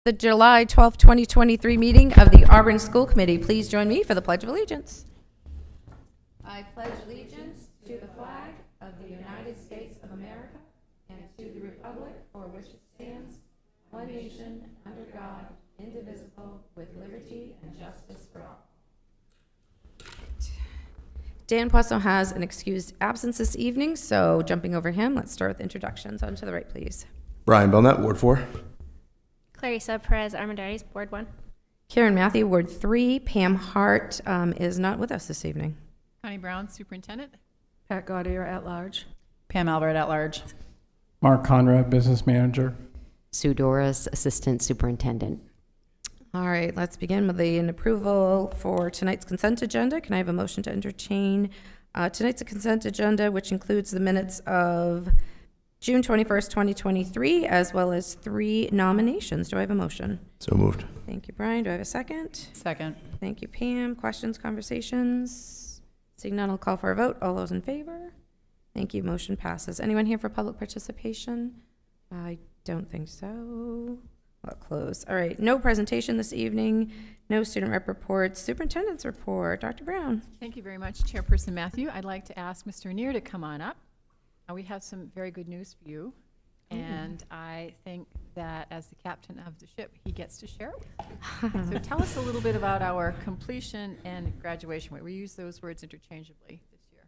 the July 12th, 2023 meeting of the Auburn School Committee. Please join me for the Pledge of Allegiance. I pledge allegiance to the flag of the United States of America and to the republic for which it stands, one nation, under God, indivisible, with liberty and justice for all. Dan Poisson has an excused absence this evening, so jumping over him, let's start with introductions. On to the right, please. Brian Belknap, Ward 4. Clarissa Perez Armendariz, Board 1. Karen Matthew, Ward 3. Pam Hart is not with us this evening. Connie Brown, Superintendent. Pat Gaudier at large. Pam Albert at large. Mark Conrad, Business Manager. Sue Doris, Assistant Superintendent. All right, let's begin with an approval for tonight's consent agenda. Can I have a motion to entertain tonight's consent agenda, which includes the minutes of June 21st, 2023, as well as 3 nominations? Do I have a motion? So moved. Thank you, Brian. Do I have a second? Second. Thank you, Pam. Questions, conversations? Seeing none, I'll call for a vote. All those in favor? Thank you. Motion passes. Anyone here for public participation? I don't think so. I'll close. All right. No presentation this evening. No student rep reports. Superintendent's report. Dr. Brown. Thank you very much, Chairperson Matthew. I'd like to ask Mr. Neer to come on up. We have some very good news for you, and I think that as the captain of the ship, he gets to share it with you. So tell us a little bit about our completion and graduation rate. We use those words interchangeably this year.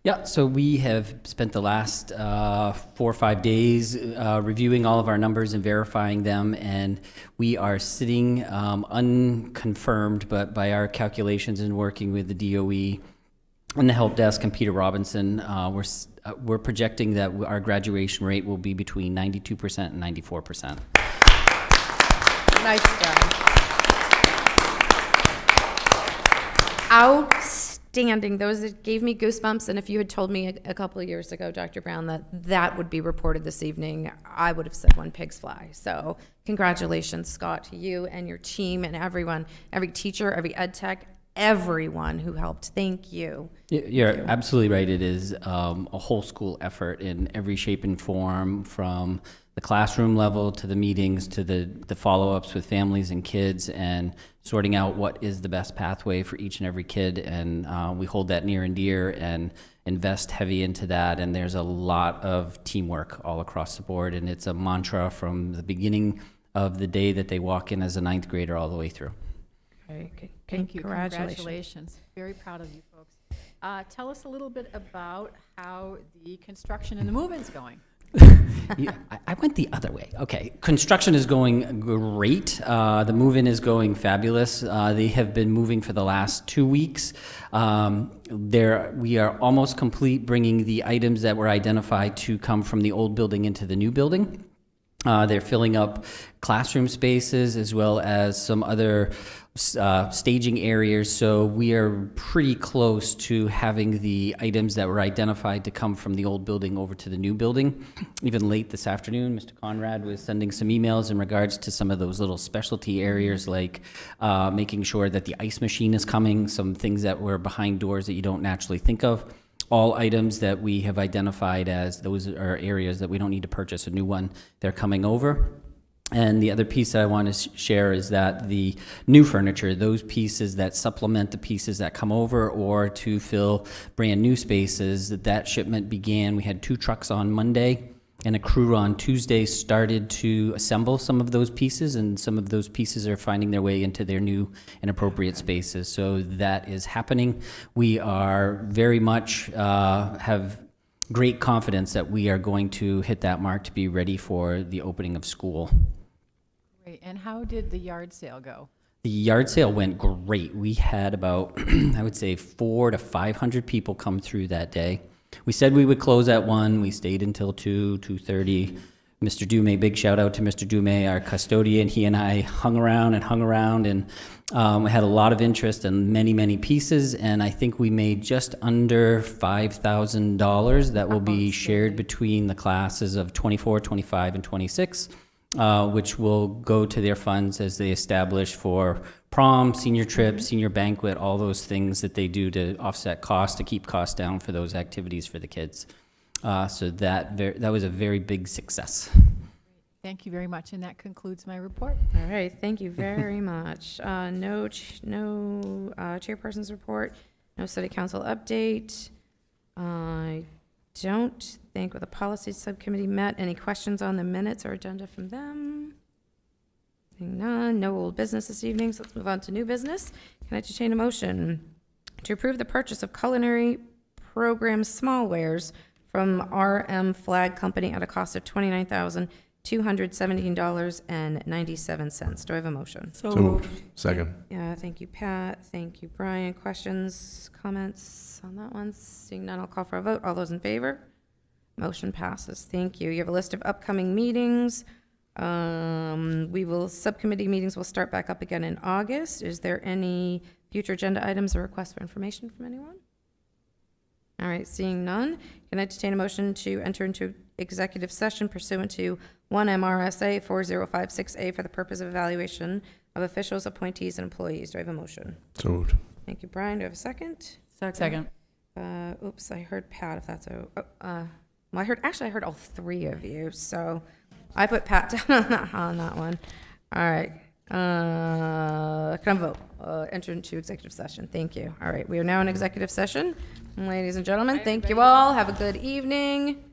Yeah, so we have spent the last 4 or 5 days reviewing all of our numbers and verifying them, and we are sitting unconfirmed, but by our calculations and working with the DOE and the help desk and Peter Robinson, we're projecting that our graduation rate will be between 92% and 94%. Nice job. Outstanding. Those that gave me goosebumps, and if you had told me a couple of years ago, Dr. Brown, that would be reported this evening, I would have said when pigs fly. So congratulations, Scott, to you and your team and everyone, every teacher, every ed tech, everyone who helped. Thank you. You're absolutely right. It is a whole school effort in every shape and form, from the classroom level to the meetings to the follow-ups with families and kids, and sorting out what is the best pathway for each and every kid. And we hold that near and dear and invest heavy into that. And there's a lot of teamwork all across the board. And it's a mantra from the beginning of the day that they walk in as a 9th grader all the way through. Okay. Thank you. Congratulations. Very proud of you folks. Tell us a little bit about how the construction and the move-in's going. Yeah, I went the other way. Okay, construction is going great. The move-in is going fabulous. They have been moving for the last 2 weeks. We are almost complete bringing the items that were identified to come from the old building into the new building. They're filling up classroom spaces as well as some other staging areas, so we are pretty close to having the items that were identified to come from the old building over to the new building. Even late this afternoon, Mr. Conrad was sending some emails in regards to some of those little specialty areas, like making sure that the ice machine is coming, some things that were behind doors that you don't naturally think of. All items that we have identified as those are areas that we don't need to purchase a new one, they're coming over. And the other piece that I want to share is that the new furniture, those pieces that supplement the pieces that come over or to fill brand new spaces, that shipment began. We had 2 trucks on Monday and a crew on Tuesday started to assemble some of those pieces, and some of those pieces are finding their way into their new and appropriate spaces. So that is happening. We are very much have great confidence that we are going to hit that mark to be ready for the opening of school. Great. And how did the yard sale go? The yard sale went great. We had about, I would say, 400 to 500 people come through that day. We said we would close at 1. We stayed until 2:30. Mr. Dume, big shout out to Mr. Dume, our custodian. He and I hung around, and we had a lot of interest in many pieces, and I think we made just under $5,000 that will be shared between the classes of 24, 25, and 26. Which will go to their funds as they establish for prom, senior trip, senior banquet, all those things that they do to offset costs, to keep costs down for those activities for the kids. So that was a very big success. Thank you very much, and that concludes my report. All right, thank you very much. No chairperson's report, no city council update. I don't think the policy subcommittee met. Any questions on the minutes or agenda from them? Seeing none, no old business this evening, so let's move on to new business. Can I entertain a motion to approve the purchase of culinary program smallwares from RM Flag Company at a cost of $29,217.97. Do I have a motion? So moved. Second. Yeah, thank you, Pat. Thank you, Brian. Questions, comments on that one? Seeing none, I'll call for a vote. All those in favor? Motion passes. Thank you. You have a list of upcoming meetings. Subcommittee meetings will start back up again in August. Is there any future agenda items or requests for information from anyone? All right, seeing none, can I entertain a motion to enter into executive session pursuant to 1 MRSA 4056A for the purpose of evaluation of officials, appointees, and employees? Do I have a motion? So moved. Thank you, Brian. Do I have a second? Second. Oops, I heard Pat, if that's well, I heard all three of you, so I put Pat down on that one. All right. Can I vote? Enter into executive session. Thank you. All right, we are now in executive session. Ladies and gentlemen, thank you all. Have a good evening.